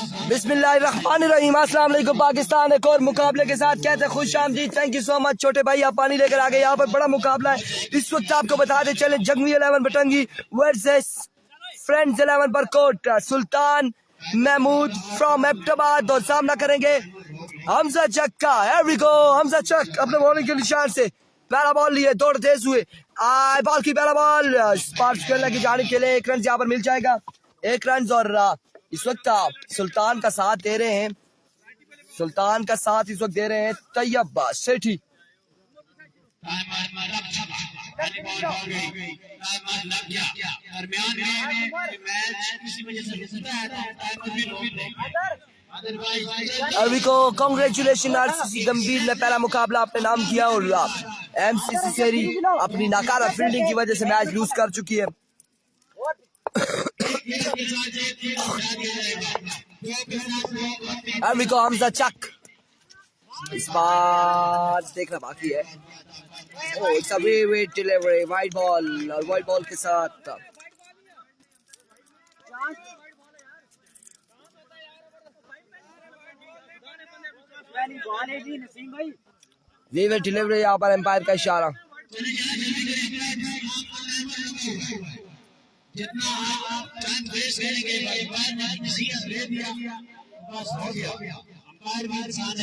बिस्मिल्लाहिर्रहमानिर्रहीम। अस्सलाम वालेकुम पाकिस्तान एक और मुकाबले के साथ कहते हैं खुश आमदीद। थैंक यू सो मच छोटे भाई, आप पानी लेकर आ गए। यहाँ पर बड़ा मुकाबला है इस वक्त, आपको बताते चले। जंगवी 11 बटंगी वर्सेस फ्रेंड्स 11 बरकोट। सुल्तान महमूद फ्रॉम एबटाबाद और सामना करेंगे हमजा चक का। Here we go, हमजा चक अपने बॉलिंग के निशान से पहला बॉल लिए, दौड़ तेज हुए, बॉल की पहला बॉल स्पार्क्स खेलने की जानिब के लिए 1 रन यहाँ पर मिल जाएगा। 1 रन और इस वक्त सुल्तान का साथ दे रहे हैं, सुल्तान का साथ इस वक्त दे रहे हैं तैयब सेठी। अभी को कांग्रेचुलेशन, आरसीसी गंभीर ने पहला मुकाबला अपने नाम किया और एमसीसी सेरी अपनी नाकारा फील्डिंग की वजह से मैच लूज कर चुकी है। अभी को हमजा चक इस बार देखना बाकी है। It's a way delivery, wide ball और वाइड बॉल के साथ वे डिलीवरी, यहाँ पर एम्पायर का इशारा।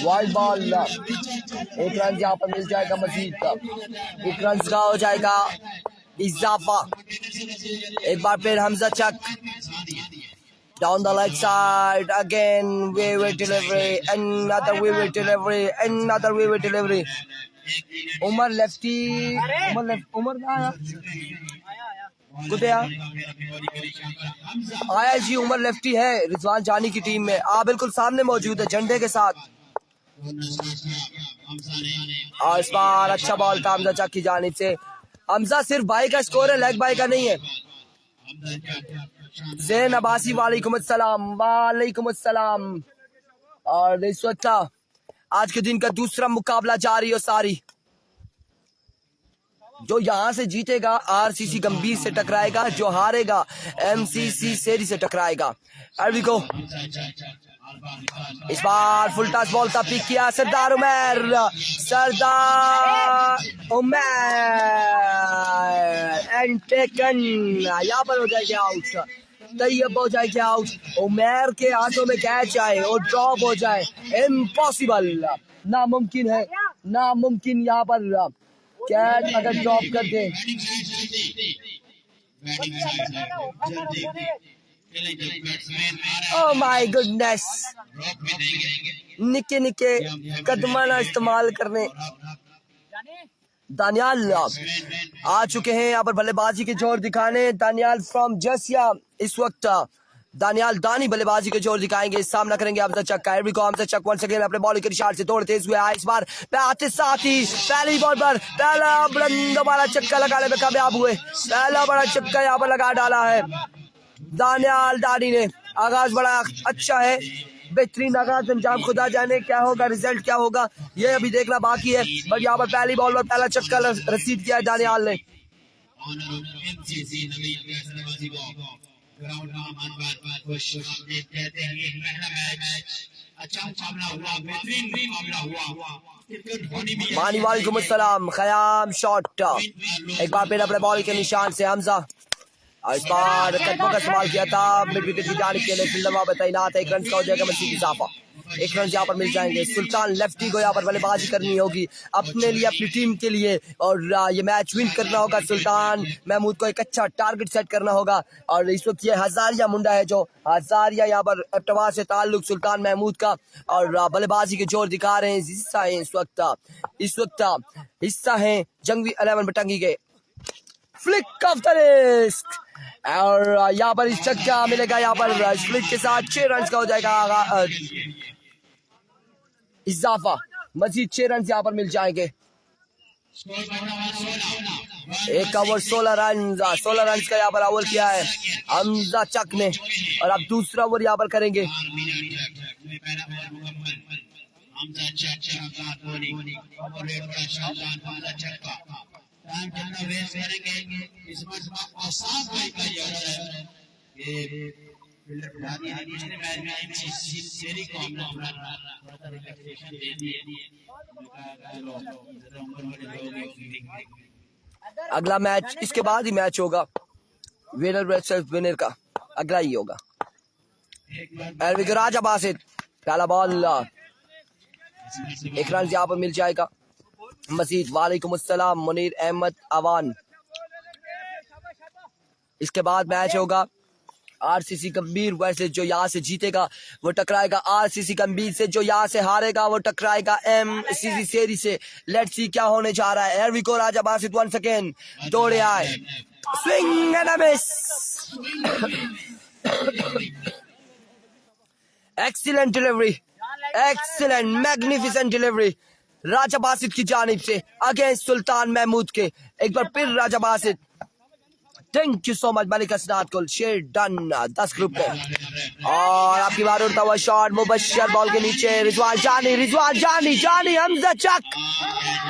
वाइड बॉल, 1 रन यहाँ पर मिल जाएगा मजीद का। 1 रन का हो जाएगा इजाफा। एक बार फिर हमजा चक down the leg side again, wave delivery, another wave delivery, another wave delivery. Umar lefty, Umar आया आया जी, उमर लेफ्टी है रिजवान जानी की टीम में। बिल्कुल सामने मौजूद है झंडे के साथ। और इस बार अच्छा बॉल था हमजा चक की जानिब से। हमजा सिर्फ बाई का स्कोर है, लेग बाई का नहीं है। ज़ैन अब्बासी वालेकुम अस्सलाम। और इस वक्त आज के दिन का दूसरा मुकाबला जारी और सारी। जो यहाँ से जीतेगा आरसीसी गंभीर से टकराएगा, जो हारेगा एमसीसी सेरी से टकराएगा। अरबी को इस बार फुल टॉस बॉल का पिक किया सरदार उमर, एंड टेकन। यहाँ पर हो जाएगी आउट, तैयब हो जाएगी आउट। उमर के हाथों में कैच आए और ड्रॉप हो जाए, इम्पॉसिबल, नामुमकिन है, नामुमकिन। यहाँ पर कैच अगर ड्रॉप कर दे, ओह माय गुडनेस, निके निके कदमा ना इस्तेमाल करने। दानियाल आ चुके हैं यहाँ पर बल्लेबाजी के जोर दिखाने। दानियाल फ्रॉम जसिया इस वक्त दानियाल दानी बल्लेबाजी के जोर दिखाएंगे, सामना करेंगे हमजा चक का। हमजा चक वंस अगेन अपने बॉलिंग के निशान से दौड़ तेज हुए आए। इस बार आते साथ ही पहली बॉल पर पहला बुलंद वाला चक्का लगाने में कामयाब हुए। पहला बड़ा चक्का यहाँ पर लगा डाला है दानियाल दानी ने। आगाज बड़ा अच्छा है, बेहतरीन आगाज, अंजाम खुदा जाने क्या होगा, रिजल्ट क्या होगा ये अभी देखना बाकी है। बट यहाँ पर पहली बॉल पर पहला चक्का रसीद किया है दानियाल ने। मानी वालेकुम अस्सलाम। खयाम शॉट एक बार फिर अपने बॉल के निशान से हमजा, और इस बार कदमों का इस्तेमाल किया था मिड विकेट की जानिब के लिए। फील्डर पर तैनात है, 1 रन का हो जाएगा मजीद इजाफा। 1 रन यहाँ पर मिल जाएंगे। सुल्तान लेफ्टी को यहाँ पर बल्लेबाजी करनी होगी अपने लिए, अपनी टीम के लिए, और ये मैच विन करना होगा। सुल्तान महमूद को एक अच्छा टारगेट सेट करना होगा। और इस वक्त ये हजारिया मुंडा है, जो हजारिया यहाँ पर एबटाबाद से ताल्लुक सुल्तान महमूद का, और बल्लेबाजी के जोर दिखा रहे हैं। हिस्सा है इस वक्त हिस्सा है जंगवी 11 बटंगी के। फ्लिक ऑफ द रिस्क, और यहाँ पर इस चक्का मिलेगा यहाँ पर स्प्लिट के साथ। 6 रन का हो जाएगा इजाफा, मजीद 6 रन यहाँ पर मिल जाएंगे। एक ओवर 16 रन का यहाँ पर ओवर किया है हमजा चक ने, और अब दूसरा ओवर यहाँ पर करेंगे। टाइम कितना वेस्ट करेंगे इस मैच में आसान नहीं किया जाए कि अगला मैच इसके बाद ही मैच होगा, विनर वर्सेस विनर का अगला ही होगा। राजा बासित पहला बॉल, एक रन यहाँ पर मिल जाएगा मजीद। वालेकुम अस्सलाम मुनीर अहमद अवान। इसके बाद मैच होगा आरसीसी गंभीर वर्सेस जो यहाँ से जीतेगा वो टकराएगा आरसीसी गंभीर से, जो यहाँ से हारेगा वो टकराएगा एमसीसी सेरी से। लेट्स सी क्या होने जा रहा है। Here we go, Raja Basit once again, दौड़े आए, swing and a miss. Excellent delivery, excellent magnificent delivery Raja Basit की जानिब से अगेंस्ट सुल्तान महमूद के। एक बार फिर Raja Basit, thank you so much Malik Asnad कुल, शेयर डन 10 ग्रुप पे। और आपकी बार उड़ता हुआ शॉट मुबश्शिर बॉल के नीचे, रिजवान जानी हमजा चक,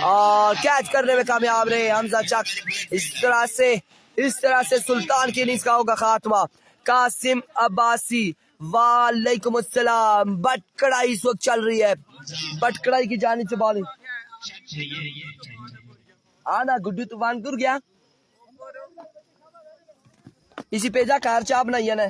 और कैच करने में कामयाब रहे हमजा चक। इस तरह से सुल्तान की इनिंग्स का होगा खात्मा। कासिम अब्बासी वालेकुम अस्सलाम। बटकड़ाई इस वक्त चल रही है, बटकड़ाई की जानिब से बॉलिंग। आना गुड्डू तूफान गुर गया इसी पेजा कार चाप बनाई ने।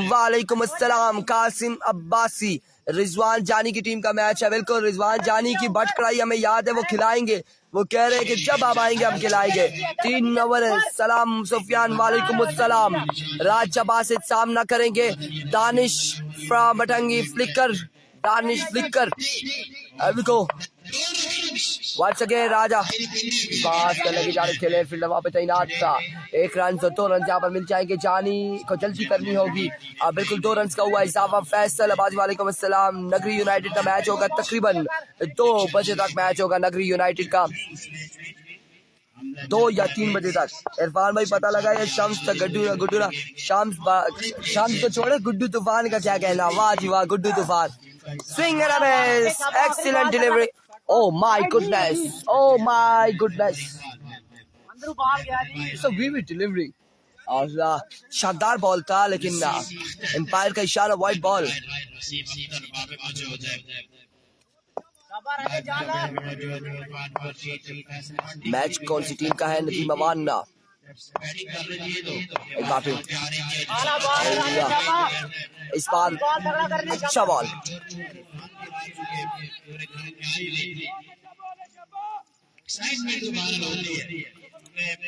वालेकुम अस्सलाम। कासिम अब्बासी रिजवान जानी की टीम का मैच है। बिल्कुल रिजवान जानी की बट कड़ाई हमें याद है, वो खिलाएंगे, वो कह रहे हैं कि जब आप आएंगे हम खिलाएंगे। 3 ओवर सलाम सुफियान वालेकुम अस्सलाम। राजा बासित सामना करेंगे दानिश फ्रॉम बटंगी फ्लिकर, दानिश फ्लिकर। वंस अगेन राजा पास करने की जानिब खेले, फील्डर वहां पे तैनात था। 1 रन तो 2 रन यहाँ पर मिल जाएंगे, जानी को जल्दी करनी होगी। अब बिल्कुल 2 रन का हुआ इजाफा। फैसल अब्बासी वालेकुम अस्सलाम। नगरी यूनाइटेड का मैच होगा, तकरीबन 2 बजे तक मैच होगा नगरी यूनाइटेड का, 2 या 3 बजे तक। इरफान भाई पता लगा ये शम्स तक गुड्डू ना शाम्स को छोड़े, गुड्डू तूफान का क्या कहना। वाह जी वाह, गुड्डू तूफान। Swing and a miss, excellent delivery. Oh my goodness! Oh my goodness! It's a vivid delivery. और शानदार बॉल था, लेकिन एम्पायर का इशारा वाइड बॉल। मैच कौन सी टीम का है? नदीम अवान। इस बार अच्छा बॉल।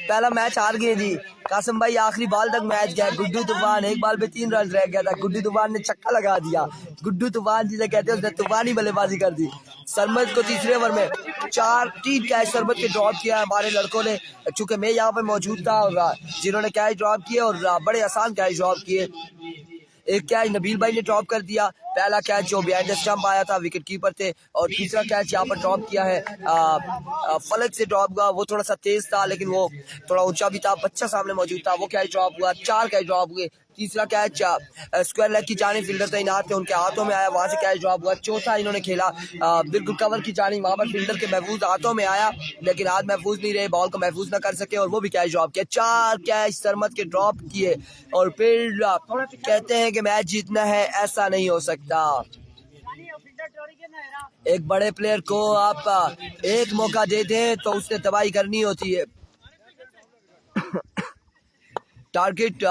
पहला मैच हार गए जी कासिम भाई, आखिरी बॉल तक मैच गया। गुड्डू तूफान एक बॉल पे 3 रन रह गया था, गुड्डू तूफान ने छक्का लगा दिया। गुड्डू तूफान जिसे कहते हैं उसने तूफानी बल्लेबाजी कर दी। सरमद को तीसरे ओवर में 4 कैच सरमद के ड्रॉप किया हमारे लड़कों ने, चूंकि मैं यहाँ पे मौजूद था, और जिन्होंने कैच ड्रॉप किए और बड़े आसान कैच ड्रॉप किए। एक कैच नबील भाई ने ड्रॉप कर दिया, पहला कैच जो बिहाइंड द स्टंप आया था, विकेट कीपर थे। और तीसरा कैच यहाँ पर ड्रॉप किया है फलक से ड्रॉप हुआ, वो थोड़ा सा तेज था लेकिन वो थोड़ा ऊंचा भी था, बच्चा सामने मौजूद था, वो कैच ड्रॉप हुआ। 4 कैच ड्रॉप हुए। तीसरा कैच स्क्वायर लेग की जानिब फील्डर तैनात थे, उनके हाथों में आया, वहां से कैच ड्रॉप हुआ। चौथा इन्होंने खेला बिल्कुल कवर की जानिब, वहां पर फील्डर के महफूज हाथों में आया, लेकिन हाथ महफूज नहीं रहे, बॉल को महफूज ना कर सके और वो भी कैच ड्रॉप किया। 4 कैच सरमद के ड्रॉप किए और फिर कहते हैं कि मैच जीतना है, ऐसा नहीं हो सकता। एक बड़े प्लेयर को आप एक मौका दे दें तो उसने तबाही करनी होती है। टारगेट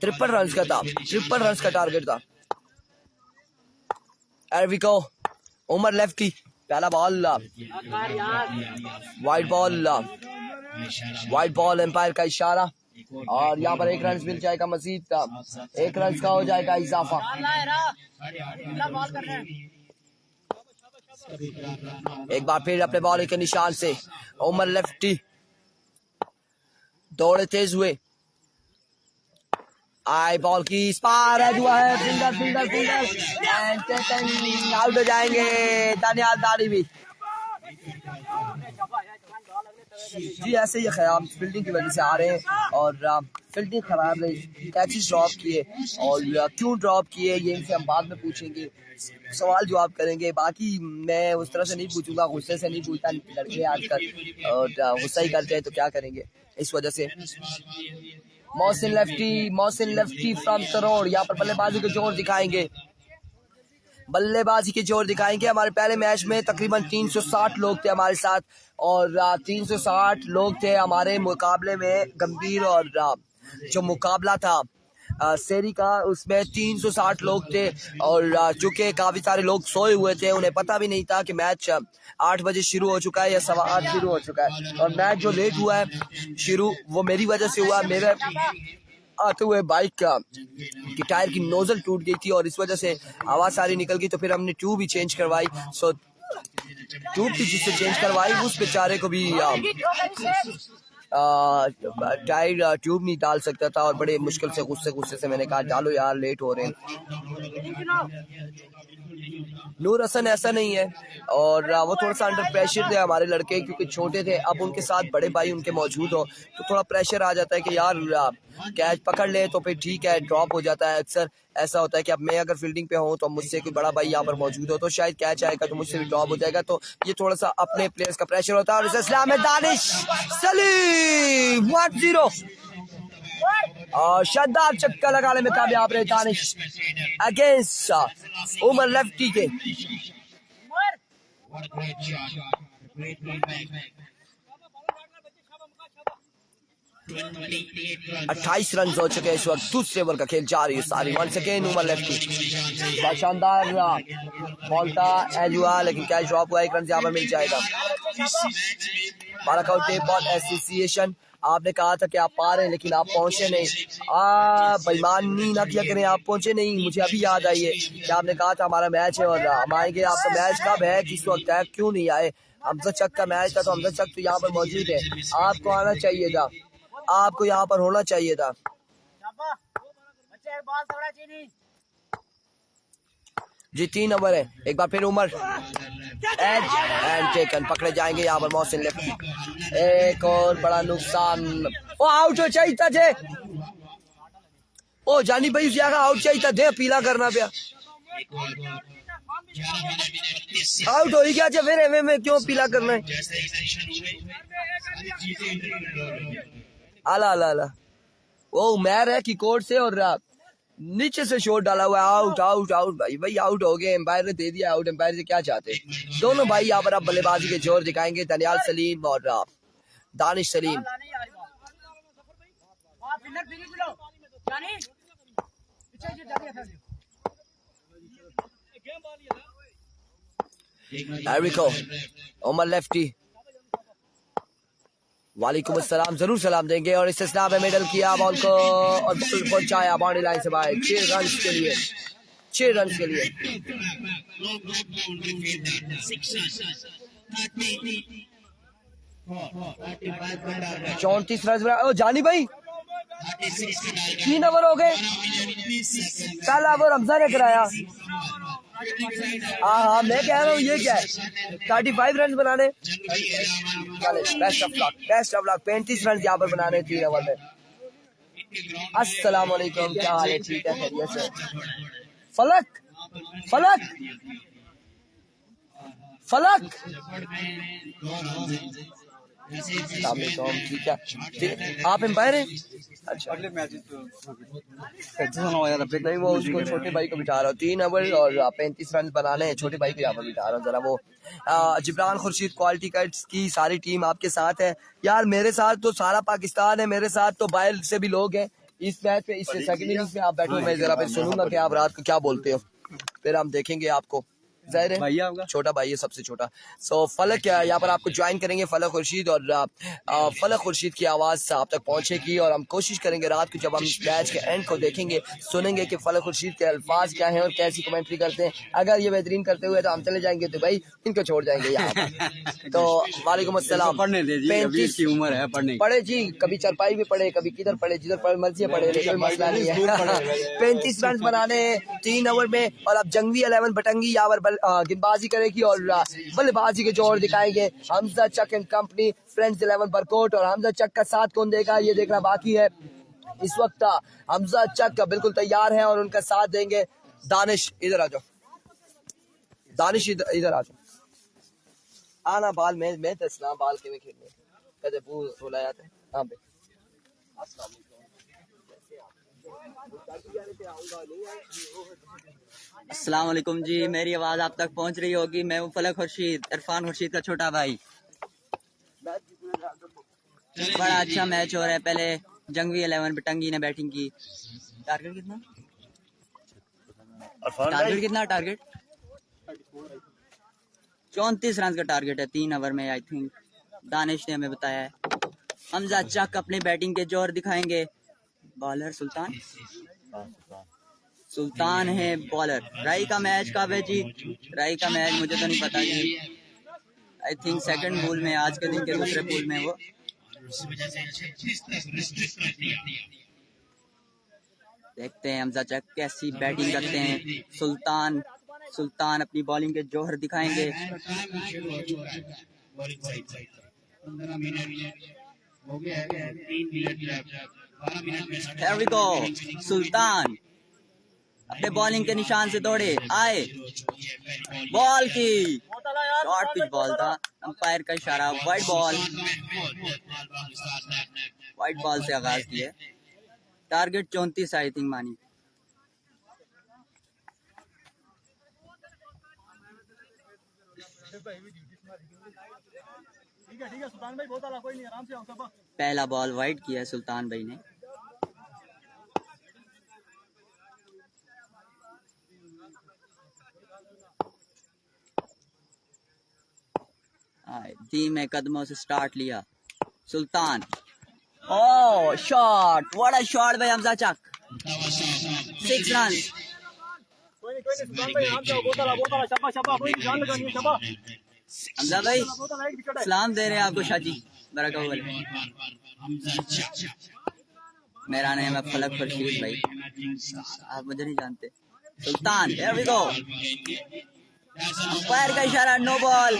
53 रन का था, 53 रन का टारगेट था। एरविको उमर लेफ्टी, पहला बॉल वाइड बॉल, एम्पायर का इशारा, और यहाँ पर 1 रन मिल जाएगा मजीद, 1 रन का हो जाएगा इजाफा। एक बार फिर अपने बॉलिंग के निशान से उमर लेफ्टी दौड़े तेज हुए, आई बॉल की स्पार हुआ है, फील्डर आउट हो जाएंगे। दानियाल दारी भी जी ऐसे ही ख़याम फील्डिंग की वजह से आ रहे हैं और फील्डिंग ख़राब रही, कैचेस ड्रॉप किए और क्यों ड्रॉप किए ये इनसे हम बाद में पूछेंगे, सवाल जवाब करेंगे। बाकी मैं उस तरह से नहीं पूछूंगा, गुस्से से नहीं पूछता, लड़के आजकल और गुस्सा ही करते हैं तो क्या करेंगे। इस वजह से मोहसिन लेफ्टी फ्रॉम तरोड़ यहाँ पर बल्लेबाजी के जोर दिखाएंगे, बल्लेबाजी के जोर दिखाएंगे। हमारे पहले मैच में तकरीबन 360 लोग थे हमारे साथ और 360 लोग थे हमारे मुकाबले में। गंभीर और जो मुकाबला था सेरी का उसमें 360 लोग थे और चूंकि काफ़ी सारे लोग सोए हुए थे, उन्हें पता भी नहीं था कि मैच 8 बजे शुरू हो चुका है या 8:15 शुरू हो चुका है। और मैच जो लेट हुआ है शुरू वो मेरी वजह से हुआ, मेरे आते हुए बाइक की टायर की नोजल टूट गई थी और इस वजह से आवाज़ सारी निकल गई। तो फिर हमने ट्यूब ही चेंज करवाई। सो ट्यूब थी जिससे चेंज करवाई, उस बेचारे को भी टायर ट्यूब नहीं डाल सकता था और बड़े मुश्किल से गुस्से से मैंने कहा डालो यार लेट हो रहे हैं। नूर हसन ऐसा नहीं है और वो थोड़ा सा अंडर प्रेशर थे हमारे लड़के, क्योंकि छोटे थे। अब उनके साथ बड़े भाई उनके मौजूद हो तो थोड़ा प्रेशर आ जाता है कि यार कैच पकड़ ले तो फिर ठीक है, ड्रॉप हो जाता है। अक्सर ऐसा होता है कि अब मैं अगर फील्डिंग पे हूँ तो मुझसे कोई बड़ा भाई यहाँ पर मौजूद हो तो शायद कैच आएगा तो मुझसे भी ड्रॉप हो जाएगा। तो ये थोड़ा सा अपने प्लेयर्स का प्रेशर होता है। और इस इस्लाम में दानिश सलीम 1-0 और शानदार चक्का लगाने में कामयाब रहे दानिश अगेंस्ट उमर लेफ्टी के। 28 रन हो चुके हैं इस वक्त। दूसरे ओवर का खेल जारी है सारी। वंस अगेन उमर लेफ्टी शानदार बॉल था एज हुआ लेकिन कैच ड्रॉप हुआ, 1 रन यहाँ पर मिल जाएगा। बालाकोट टेप बॉल एसोसिएशन, आपने कहा था कि आप आ रहे हैं लेकिन आप पहुंचे नहीं। बेईमानी ना किया करें, आप पहुंचे नहीं। मुझे अभी याद आई है कि आपने कहा था हमारा मैच है और हम आएंगे। आपका मैच कब है, किस वक्त है, क्यों नहीं आए? हमजा चक का मैच था तो हमजा चक तो यहाँ पर मौजूद है, आपको आना चाहिए था, आपको यहाँ पर होना चाहिए था। जी 3 ओवर है। एक बार फिर उमर एज एंड टेकन, पकड़े जाएंगे यहाँ पर मोहसिन लेफ्टी। एक और बड़ा नुकसान, ओ आउट हो चाहिए था जे, ओ जानी भाई उस जगह आउट चाहिए था, दे पीला करना पिया, आउट हो ही गया। फिर एवे में क्यों पीला करना है? आला आला आला वो मैर है की कोर्ट से और नीचे से शॉट डाला हुआ है। आउट आउट आउट भाई, भाई आउट हो गए, एम्पायर ने दे दिया आउट। एम्पायर से क्या चाहते? दोनों भाई यहाँ पर अब बल्लेबाजी के जोर दिखाएंगे, दनियाल सलीम और दानिश सलीम। एरिको उमर लेफ्टी, वालेकुम अस्सलाम, जरूर सलाम देंगे। और इस स्नैप में मिडल किया बॉल को और बॉल पहुंचाया बाउंड्री लाइन से बाहर 6 रन के लिए, 6 रन के लिए। 34 रन। ओ जानी भाई 3 ओवर हो गए, पहला ओवर हमजा ने कराया। हाँ मैं कह रहा हूँ ये क्या है, 35 रन बनाने। बेस्ट ऑफ लक 35 रन यहाँ पर बनाने 3 ओवर में। अस्सलाम वालेकुम, क्या हाल है? ठीक है, खैरियत से। फलक फलक फलक ठीक है, आप एम्पायर हैं? अच्छा अगले मैच नहीं, वो उसको छोटे भाई को बिठा रहा हूँ। 3 ओवर और 35 रन बनाने हैं, छोटे भाई को यहाँ पर बिठा रहा हूँ। जरा वो जिब्रान खुर्शीद क्वालिटी कट्स की सारी टीम आपके साथ है यार। मेरे साथ तो सारा पाकिस्तान है, मेरे साथ तो बाहर से भी लोग हैं इस मैच पे। इस सेकंड इनिंग्स में आप बैठो, मैं जरा फिर सुनूंगा कि आप रात को क्या बोलते हो, फिर हम देखेंगे आपको। जाहिर है छोटा भाई है, सबसे छोटा। सो फलक यहाँ पर आपको ज्वाइन करेंगे, फलक खुर्शीद, और फलक खुर्शीद की आवाज़ आप तक पहुँचेगी और हम कोशिश करेंगे रात को जब हम मैच के एंड को देखेंगे सुनेंगे कि फलक खुर्शीद के अल्फाज क्या हैं और कैसी कमेंट्री करते हैं। अगर ये बेहतरीन करते हुए तो हम चले जाएंगे तो भाई इनको छोड़ जाएंगे यहाँ पर। तो वालेकुम अस्सलाम। 35 की उम्र है, पढ़े जी, कभी चरपाई भी पढ़े, कभी किधर पढ़े, जिधर मर्जी पढ़े, कोई मसला नहीं है। 35 रन बनाने 3 ओवर में। और अब जंगवी 11 बटंगी यहाँ पर गेंदबाजी करेगी और बल्लेबाजी के जोर दिखाएंगे Hamza Chuck and company friends 11 Barkot. और हमजा चक का साथ कौन देगा ये देखना बाकी है। इस वक्त हमजा चक बिल्कुल तैयार है और उनका साथ देंगे दानिश। इधर आ जाओ दानिश, इधर आ जाओ। आना बाल में तस्ना बाल के में खेलने कहते बोला जाता है। हाँ भाई अस्सलाम वालेकुम जी, मेरी आवाज आप तक पहुंच रही होगी। मैं हूं फलक खुर्शीद, इरफान खुर्शीद का छोटा भाई। बड़ा अच्छा मैच हो रहा है। पहले जंगवी 11 बटंगी ने बैटिंग की। टारगेट कितना टारगेट 34 रन का टारगेट है 3 ओवर में। आई थिंक दानिश ने हमें बताया है। हमजा चक अपनी बैटिंग के जोर दिखाएंगे। बॉलर सुल्तान है बॉलर। राई का मैच कब है जी? राई का मैच मुझे तो नहीं पता जी। आई थिंक सेकंड पूल में, आज के दिन के दूसरे पूल में वो। देखते हैं हमजा चक कैसी बैटिंग करते हैं। सुल्तान अपनी बॉलिंग के जोहर दिखाएंगे। Here we go. सुल्तान अपने बॉलिंग के निशान से दौड़े आए। बॉल की शॉर्ट पिच बॉल था। अंपायर का इशारा वाइड बॉल से आगाज किया। टारगेट 34 आई थिंक मानी। पहला बॉल वाइड किया है सुल्तान भाई ने। धीमे कदमों से स्टार्ट लिया सुल्तान। ओ शॉट, व्हाट अ शॉट भाई हमजा चक। 6 रन। हमजा भाई सलाम दे रहे हैं आपको शाजी बरकत। मेरा नाम है फलक खुर्शीद भाई, आप मुझे नहीं जानते। सुल्तान here we go. अंपायर का इशारा नो बॉल।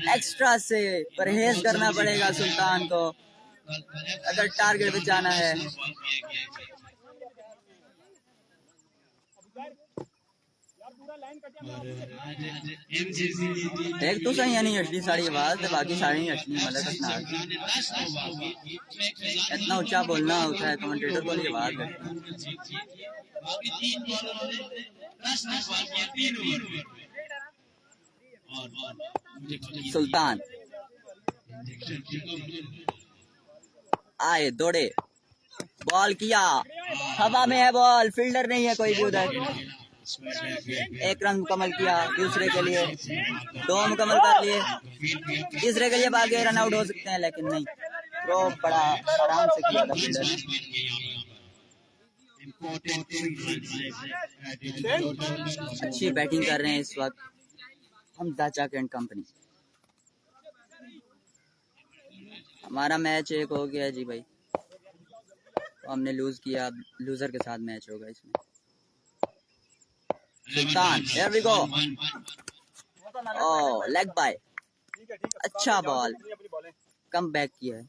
एक्स्ट्रा से परहेज करना पड़ेगा सुल्तान को अगर टारगेट बचाना है। एक तो सही नहीं असली साड़ी आवाज तो बाकी साड़ी नहीं असली मतलब इतना ऊंचा बोलना होता है कमेंटेटर को ये आवाज। सुल्तान आए दौड़े बॉल किया। हवा में है बॉल, फील्डर नहीं है कोई भी उधर। एक रन मुकम्मल किया दूसरे के लिए, 2 मुकम्मल कर लिए। तीसरे के लिए बाकी रन आउट हो सकते हैं लेकिन नहीं, थ्रो बड़ा आराम से किया था फील्डर ने। अच्छी बैटिंग कर रहे हैं इस वक्त हमजा चक एंड कंपनी। हमारा मैच एक हो गया जी भाई, तो हमने लूज किया। लूजर के साथ मैच होगा इसमें। Sultan here we go. Oh leg bye, अच्छा बॉल, कम बैक किया है।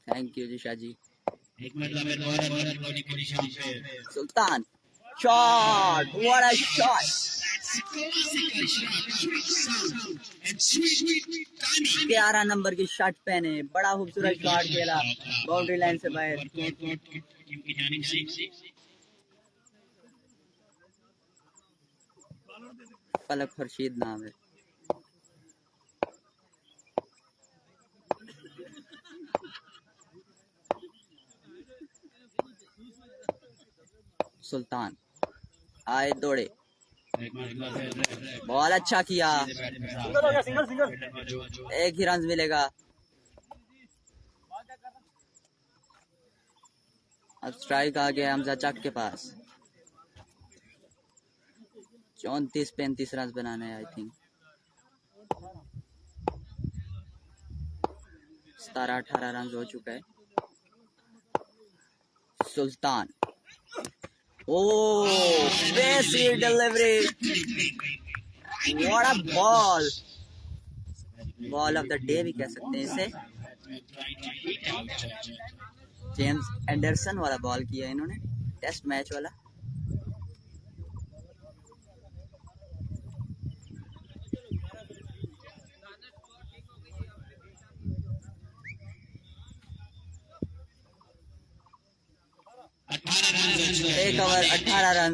थैंक यू जी Shah ji. Sultan shot, what a shot. 11 number की शर्ट पहने, बड़ा खूबसूरत शॉट खेला बाउंड्री लाइन से बाहर। फलक खुर्शीद नाम है। सुल्तान आए दौड़े, बॉल अच्छा किया। एक ही रन मिलेगा। अब स्ट्राइक आ गया हमजा चक के पास। 34-35 रन बनाने आई थिंक। 17-18 रन हो चुका है। सुल्तान, ओह बेसी delivery, what a ball, ball of the day भी कह सकते हैं इसे। जेम्स एंडरसन वाला बॉल किया इन्होंने, टेस्ट मैच वाला। एक ओवर 18 रन।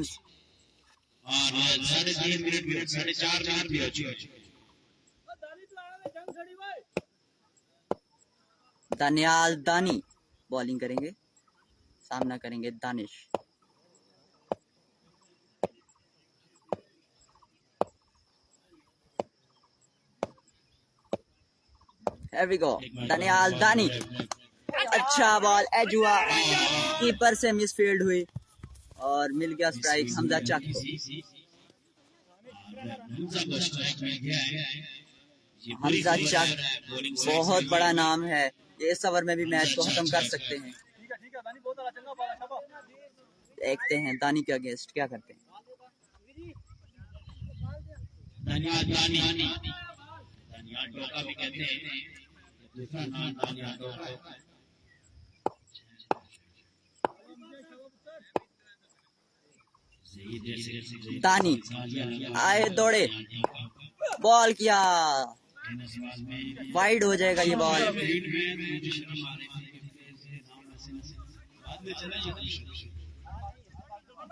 और 3.5 मिनट भी 4.5 भी हो चुके। दानियाल दानी बॉलिंग करेंगे, सामना करेंगे Danish. Here we go, Daniyal दानी, अच्छा बॉल, एज हुआ, कीपर से मिसफील्ड हुई और मिल गया स्ट्राइक हमजा चक को। हमजा चक बहुत बड़ा नाम है, इस ओवर में भी मैच को खत्म कर सकते हैं। देखते हैं दानी के अगेंस्ट क्या करते हैं। दानियाल डोका भी कहते हैं, दूसरा नाम दानियाल डोका। दानी आए, दौड़े, बॉल किया, वाइड हो जाएगा ये बॉल।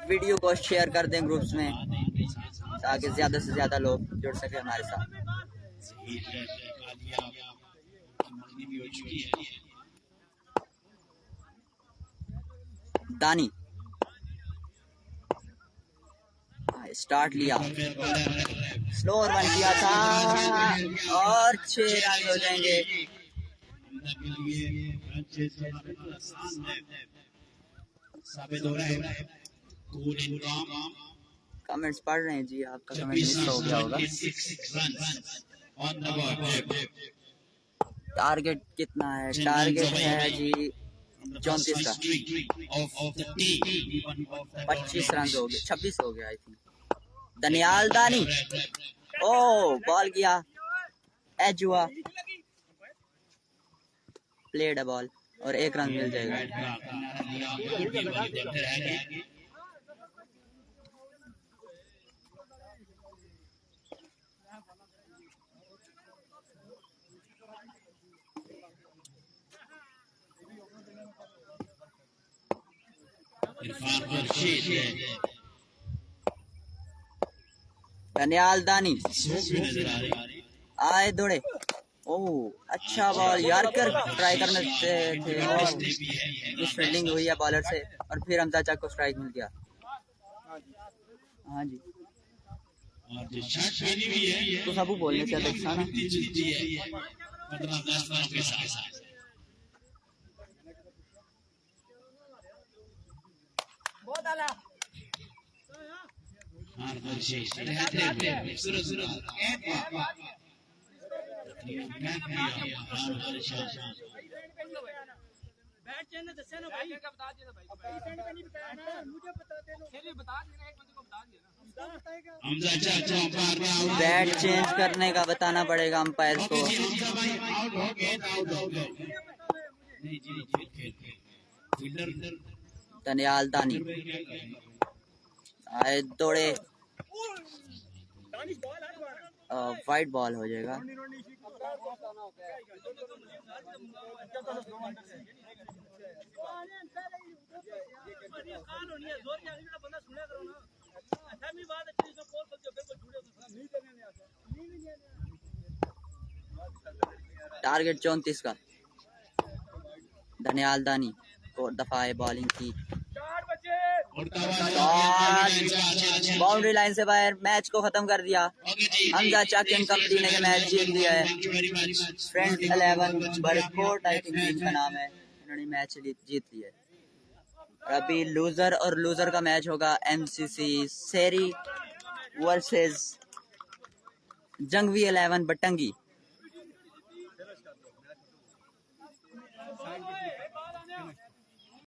वीडियो को शेयर कर दें ग्रुप्स में ताकि ज्यादा से ज्यादा लोग जुड़ सके हमारे साथ। दानी स्टार्ट लिया, स्लोअर वन किया था और 6 रन हो जाएंगे। साबित हो रहा है कमेंट्स पढ़ रहे हैं जी, आपका कमेंट मिस हो गया होगा। टारगेट कितना है? टारगेट है जी 34 का, 25 रन हो गए, 26 हो गया आई थिंक। दानियाल दानी, ओ बॉल किया, एज हुआ, प्लेड है बॉल और 1 रन मिल जाएगा। दानियाल दानी आए, दौड़े, ओह अच्छा बॉल, यार्कर ट्राई करने थे, फील्डिंग हुई है बॉलर से और फिर हमजा चक को स्ट्राइक मिल गया। हाँ जी, तो सबू बोलने से अच्छा ना। बैट चेंज करने का बताना पड़ेगा अंपायर को। दानियाल दानी आए, दौड़े, वाइड बॉल हो जाएगा। टारगेट 34 का, दानियाल दानी को दफाए बॉलिंग की, बाउंड्री लाइन से बाहर, मैच को खत्म कर दिया। हमजा चक एंड कंपनी ने मैच जीत लिया है। फ्रेंड्स 11 बरकोट आई थिंक इनका नाम है, इन्होंने मैच जीत लिया है। अभी लूजर और लूजर का मैच होगा एमसीसी सेरी वर्सेस जंगवी 11 बटंगी।